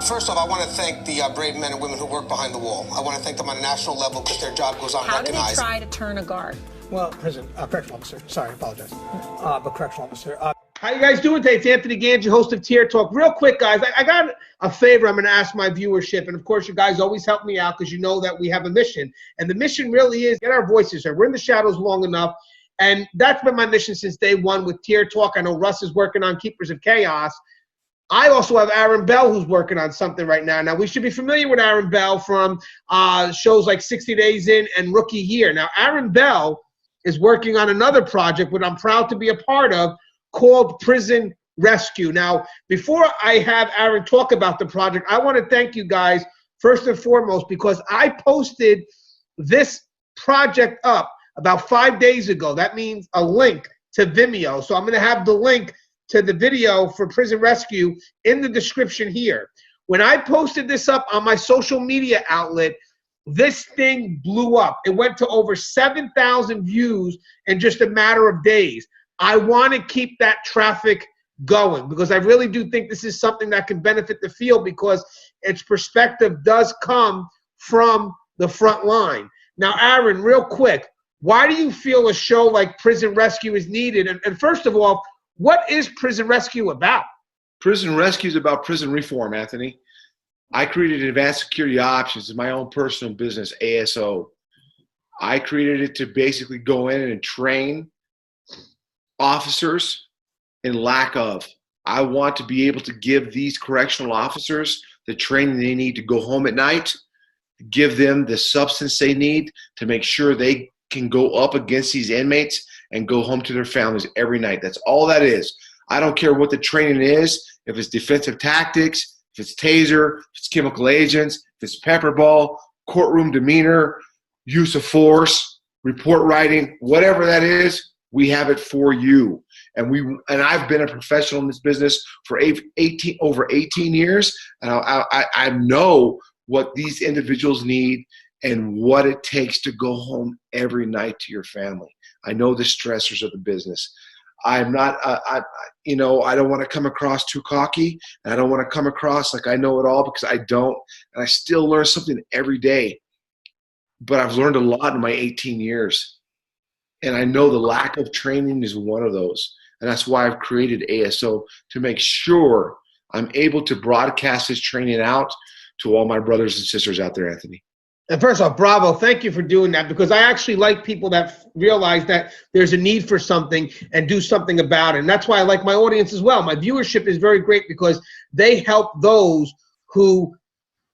First off, I want to thank the brave men and women who work behind the wall. I want to thank them on a national level because their job goes unrecognized. How do they try to turn a guard? Well, correctional officer. Sorry, I apologize. But correctional officer. How you guys doing today? It's Anthony Ganji, host of Tier Talk. Real quick, guys, I got a favor I'm going to ask my viewership. And, of course, you guys always help me out because you know that we have a mission. And the mission really is get our voices heard. We're in the shadows long enough. And that's been my mission since day one with Tier Talk. I know Russ is working on Keepers of Chaos. I also have Aaron Bell who's working on something right now. Now, we should be familiar with Aaron Bell from shows like 60 Days In and Rookie Year. Now, Aaron Bell is working on another project, which I'm proud to be a part of, called Prison Rescue. Now, before I have Aaron talk about the project, I want to thank you guys first and foremost because I posted this project up about 5 days ago. That means a link to Vimeo. So I'm going to have the link to the video for Prison Rescue in the description here. When I posted this up on my social media outlet, this thing blew up. It went to over 7,000 views in just a matter of days. I want to keep that traffic going because I really do think this is something that can benefit the field because its perspective does come from the front line. Now, Aaron, real quick, why do you feel a show like Prison Rescue is needed? And first of all, what is Prison Rescue about? Prison Rescue is about prison reform, Anthony. I created Advanced Security Options in my own personal business, ASO. I created it to basically go in and train officers in lack of. I want to be able to give these correctional officers the training they need to go home at night, give them the substance they need to make sure they can go up against these inmates and go home to their families every night. That's all that is. I don't care what the training is, if it's defensive tactics, if it's taser, if it's chemical agents, if it's pepper ball, courtroom demeanor, use of force, report writing, whatever that is, we have it for you. And I've been a professional in this business for over 18 years, and I know what these individuals need and what it takes to go home every night to your family. I know the stressors of the business. I'm not, I don't want to come across too cocky, and I don't want to come across like I know it all because I don't, and I still learn something every day. But I've learned a lot in my 18 years. And I know the lack of training is one of those. And that's why I've created ASO to make sure I'm able to broadcast this training out to all my brothers and sisters out there, Anthony. And first off, bravo. Thank you for doing that because I actually like people that realize that there's a need for something and do something about it. And that's why I like my audience as well. My viewership is very great because they help those who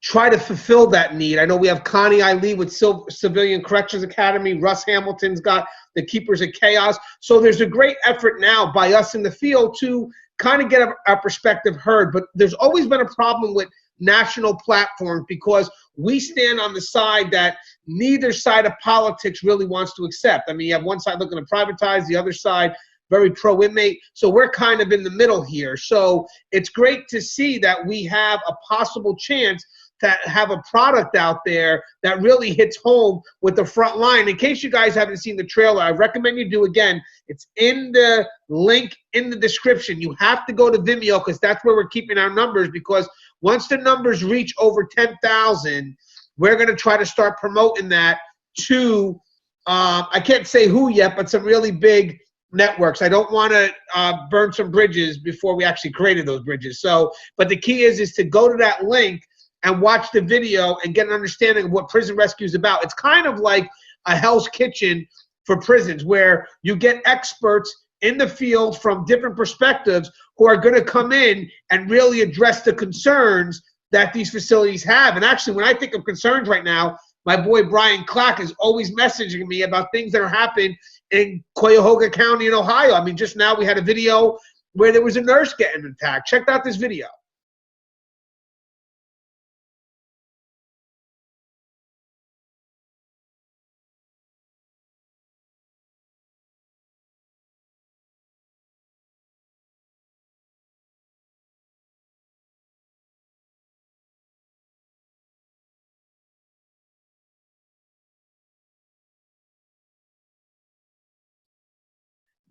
try to fulfill that need. I know we have Connie Ali with Civilian Corrections Academy. Russ Hamilton's got the Keepers of Chaos. So there's a great effort now by us in the field to kind of get our perspective heard. But there's always been a problem with national platforms because we stand on the side that neither side of politics really wants to accept. I mean, you have one side looking to privatize, the other side very pro-inmate. So we're kind of in the middle here. So it's great to see that we have a possible chance to have a product out there that really hits home with the front line. In case you guys haven't seen the trailer, I recommend you do. Again, it's in the link in the description. You have to go to Vimeo because that's where we're keeping our numbers, because once the numbers reach over 10,000, we're going to try to start promoting that to, I can't say who yet, but some really big networks. I don't want to burn some bridges before we actually created those bridges. So, but the key is to go to that link and watch the video and get an understanding of what Prison Rescue is about. It's kind of like a Hell's Kitchen for prisons where you get experts in the field from different perspectives who are going to come in and really address the concerns that these facilities have. And actually, when I think of concerns right now, my boy Brian Clack is always messaging me about things that are happening in Cuyahoga County in Ohio. I mean, just now we had a video where there was a nurse getting attacked. Check out this video.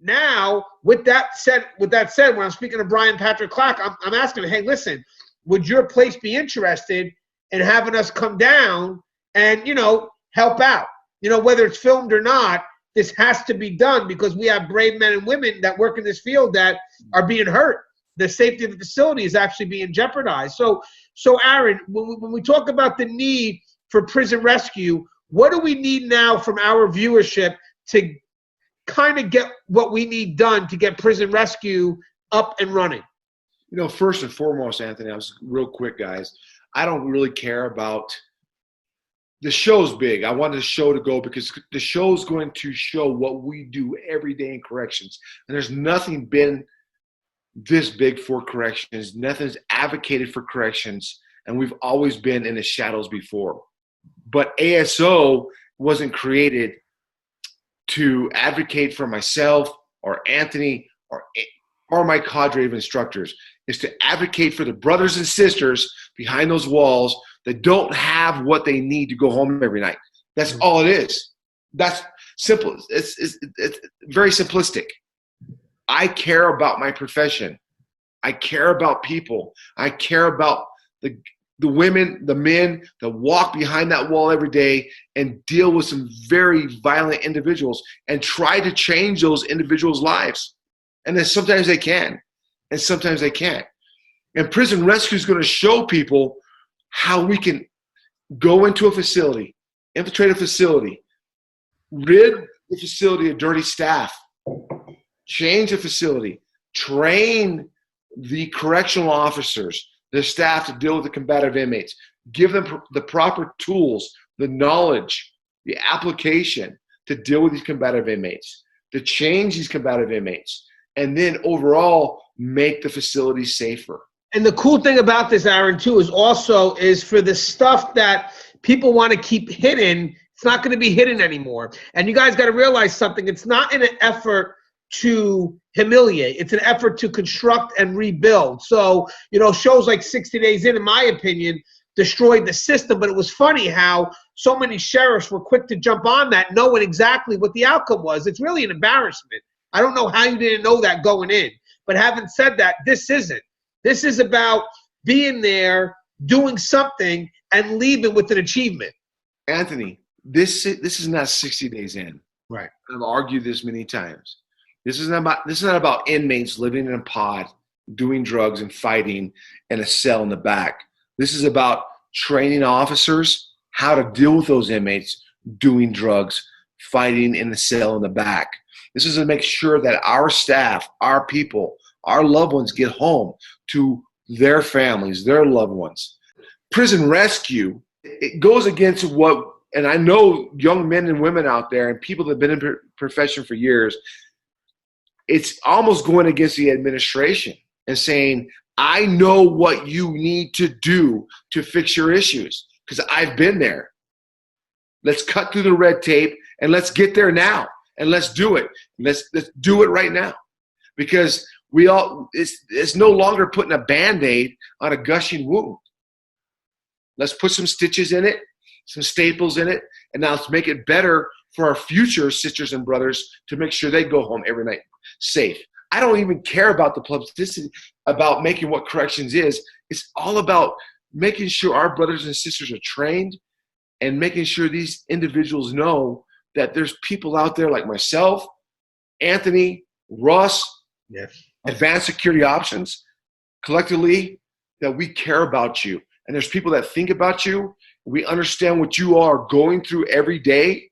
Now, with that said, when I'm speaking to Brian Patrick Clark, I'm asking him, hey, listen, would your place be interested in having us come down and, you know, help out? You know, whether it's filmed or not, this has to be done because we have brave men and women that work in this field that are being hurt. The safety of the facility is actually being jeopardized. So Aaron, when we talk about the need for prison rescue, what do we need now from our viewership to kind of get what we need done to get prison rescue up and running? You know, first and foremost, Anthony, I was real quick, guys. I don't really care about the show's big. I wanted the show to go because the show's going to show what we do every day in corrections. And there's nothing been this big for corrections. Nothing's advocated for corrections. And we've always been in the shadows before. But ASO wasn't created to advocate for myself or Anthony or my cadre of instructors. It's to advocate for the brothers and sisters behind those walls that don't have what they need to go home every night. That's all it is. That's simple. It's very simplistic. I care about my profession. I care about people. I care about the women, the men that walk behind that wall every day and deal with some very violent individuals and try to change those individuals' lives. And then sometimes they can, and sometimes they can't. And prison rescue is going to show people how we can go into a facility, infiltrate a facility, rid the facility of dirty staff, change the facility, train the correctional officers, the staff to deal with the combative inmates, give them the proper tools, the knowledge, the application to deal with these combative inmates, to change these combative inmates, and then overall make the facility safer. And the cool thing about this, Aaron, too, is for the stuff that people want to keep hidden, it's not going to be hidden anymore. And you guys got to realize something. It's not in an effort to humiliate. It's an effort to construct and rebuild. So, you know, shows like 60 Days In my opinion, destroyed the system. But it was funny how so many sheriffs were quick to jump on that, knowing exactly what the outcome was. It's really an embarrassment. I don't know how you didn't know that going in. But having said that, this isn't. This is about being there, doing something, and leaving with an achievement. Anthony, this is not 60 Days In. Right. I've argued this many times. This is not about inmates living in a pod, doing drugs and fighting in a cell in the back. This is about training officers how to deal with those inmates doing drugs, fighting in the cell in the back. This is to make sure that our staff, our people, our loved ones get home to their families, their loved ones. Prison rescue, it goes against what, and I know young men and women out there and people that have been in the profession for years, it's almost going against the administration and saying, I know what you need to do to fix your issues because I've been there. Let's cut through the red tape and let's get there now and let's do it. Let's do it right now because it's no longer putting a Band-Aid on a gushing wound. Let's put some stitches in it, some staples in it, and now let's make it better for our future sisters and brothers to make sure they go home every night safe. I don't even care about the publicity about making what corrections is. It's all about making sure our brothers and sisters are trained and making sure these individuals know that there's people out there like myself, Anthony, Russ, yes, Advanced Security Options, collectively, that we care about you. And there's people that think about you. We understand what you are going through every day,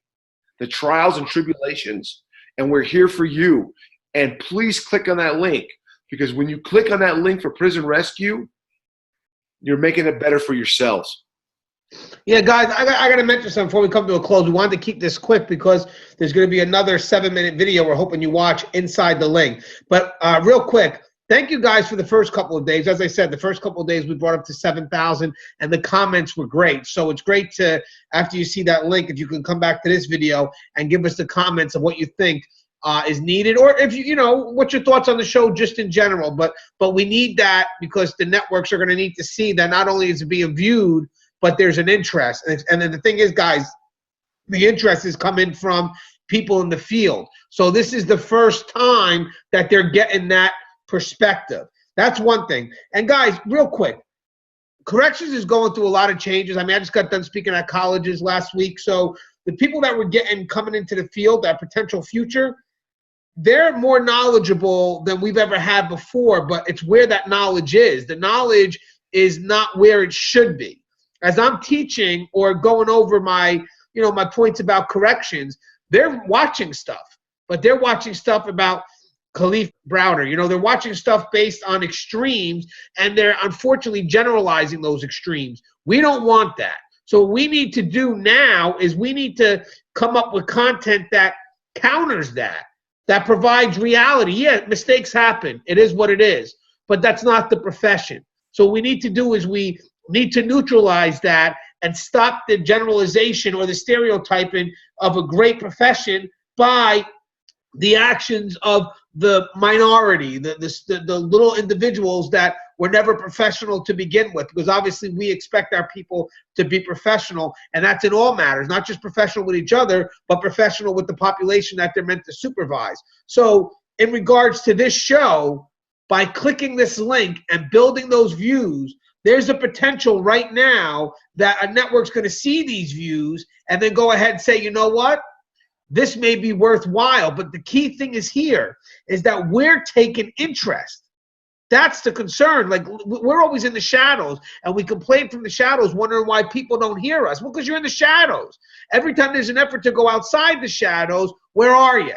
the trials and tribulations, and we're here for you. And please click on that link because when you click on that link for prison rescue, you're making it better for yourselves. Yeah, guys, I got to mention something before we come to a close. We wanted to keep this quick because there's going to be another 7-minute video we're hoping you watch inside the link. But real quick, thank you guys for the first couple of days. As I said, the first couple of days we brought up to 7,000 and the comments were great. So it's great to, after you see that link, if you can come back to this video and give us the comments of what you think is needed, or if you know what's your thoughts on the show just in general. But we need that because the networks are going to need to see that not only is it being viewed, but there's an interest. And then the thing is, guys, the interest is coming from people in the field. So this is the first time that they're getting that perspective. That's one thing. And guys, real quick, corrections is going through a lot of changes. I mean, I just got done speaking at colleges last week. So the people that we're getting coming into the field, that potential future, they're more knowledgeable than we've ever had before, but it's where that knowledge is. The knowledge is not where it should be. As I'm teaching or going over my points about corrections, they're watching stuff, but they're watching stuff about Khalif Browder. They're watching stuff based on extremes, and they're unfortunately generalizing those extremes. We don't want that. So what we need to do now is we need to come up with content that counters that provides reality. Yeah, mistakes happen. It is what it is. But that's not the profession. So what we need to do is we need to neutralize that and stop the generalization or the stereotyping of a great profession by the actions of the minority, the little individuals that were never professional to begin with, because obviously we expect our people to be professional, and that's in all matters, not just professional with each other, but professional with the population that they're meant to supervise. So in regards to this show, by clicking this link and building those views, there's a potential right now that a network's going to see these views and then go ahead and say, you know what? This may be worthwhile. But the key thing is here is that we're taking interest. That's the concern. Like, we're always in the shadows, and we complain from the shadows, wondering why people don't hear us. Well, because you're in the shadows. Every time there's an effort to go outside the shadows, where are you?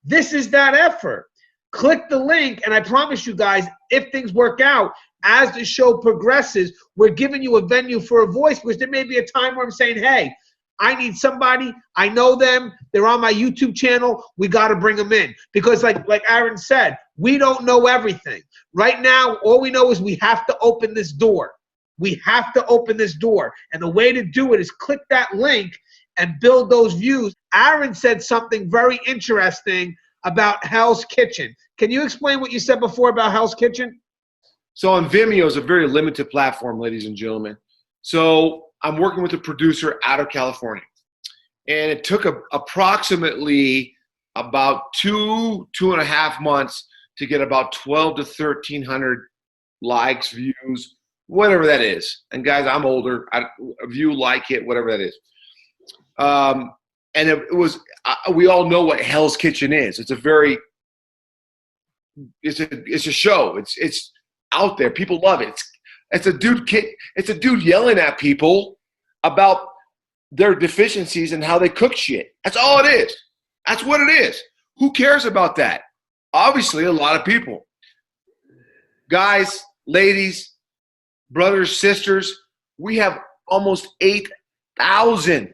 This is that effort. Click the link, and I promise you guys, if things work out, as the show progresses, we're giving you a venue for a voice, because there may be a time where I'm saying, hey, I need somebody. I know them. They're on my YouTube channel. We got to bring them in. Because like Aaron said, we don't know everything. Right now, all we know is we have to open this door. We have to open this door. And the way to do it is click that link and build those views. Aaron said something very interesting about Hell's Kitchen. Can you explain what you said before about Hell's Kitchen? So on Vimeo is a very limited platform, ladies and gentlemen. So I'm working with a producer out of California. And it took approximately about 2.5 months to get about 12 to 1,300 likes, views, whatever that is. And guys, I'm older. View, like it, whatever that is. And it was, we all know what Hell's Kitchen is. It's a show. It's out there. People love it. It's a dude yelling at people about their deficiencies and how they cook shit. That's all it is. That's what it is. Who cares about that? Obviously, a lot of people. Guys, ladies, brothers, sisters, we have almost 8,000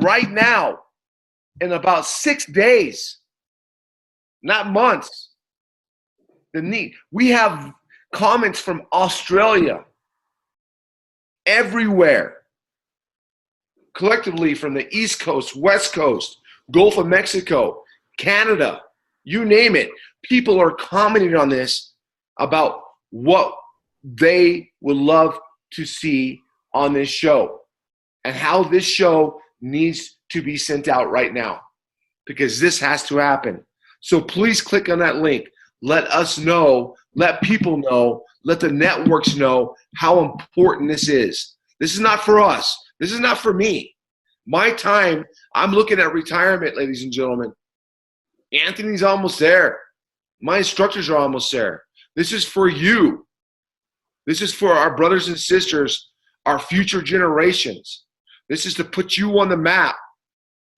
right now in about 6 days, not months. We have comments from Australia, everywhere, collectively from the East Coast, West Coast, Gulf of Mexico, Canada, you name it. People are commenting on this about what they would love to see on this show and how this show needs to be sent out right now, because this has to happen. So please click on that link. Let us know, let people know, let the networks know how important this is. This is not for us. This is not for me. My time, I'm looking at retirement, ladies and gentlemen. Anthony's almost there. My instructors are almost there. This is for you. This is for our brothers and sisters, our future generations. This is to put you on the map,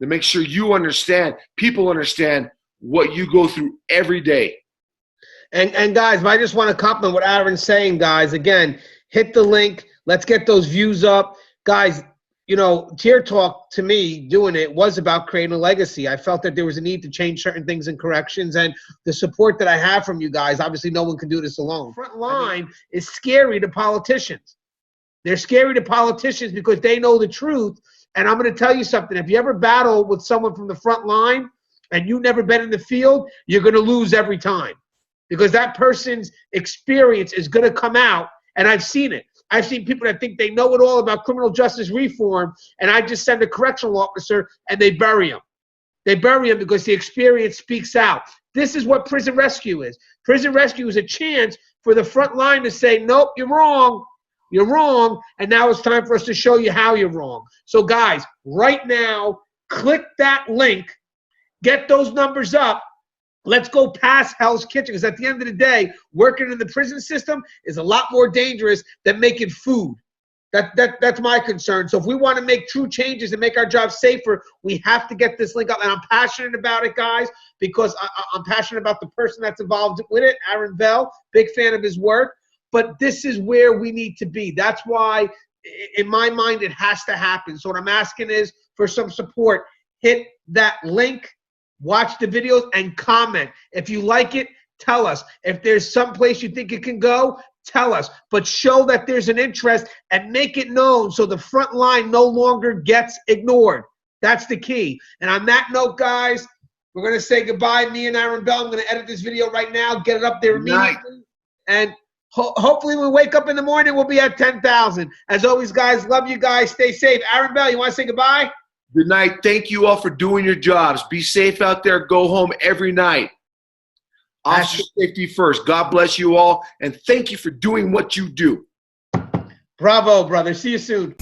to make sure you understand, people understand what you go through every day. And guys, I just want to compliment what Aaron's saying, guys. Again, hit the link. Let's get those views up. Guys, Tier Talk, to me, doing it was about creating a legacy. I felt that there was a need to change certain things in corrections, and the support that I have from you guys, obviously no one can do this alone. Frontline is scary to politicians. They're scary to politicians because they know the truth. And I'm going to tell you something. If you ever battle with someone from the front line and you've never been in the field, you're going to lose every time. Because that person's experience is going to come out, and I've seen it. I've seen people that think they know it all about criminal justice reform, and I just send a correctional officer, and they bury him. They bury him because the experience speaks out. This is what prison rescue is. Prison rescue is a chance for the front line to say, nope, you're wrong. you're wrong, and now it's time for us to show you how you're wrong. So guys, right now, click that link, get those numbers up. Let's go past Hell's Kitchen, because at the end of the day, working in the prison system is a lot more dangerous than making food. That's my concern. So if we want to make true changes and make our jobs safer, we have to get this link up. And I'm passionate about it, guys, because I'm passionate about the person that's involved with it, Aaron Bell, big fan of his work. But this is where we need to be. That's why, in my mind, it has to happen. So what I'm asking is for some support. Hit that link, watch the videos, and comment. If you like it, tell us. If there's some place you think it can go, tell us. But show that there's an interest and make it known so the front line no longer gets ignored. That's the key. And on that note, guys, we're going to say goodbye. Me and Aaron Bell, I'm going to edit this video right now, get it up there immediately. And hopefully we wake up in the morning, we'll be at 10,000. As always, guys, love you guys. Stay safe. Aaron Bell, you want to say goodbye? Good night. Thank you all for doing your jobs. Be safe out there. Go home every night. Officer safety first. God bless you all, and thank you for doing what you do. Bravo, brother. See you soon.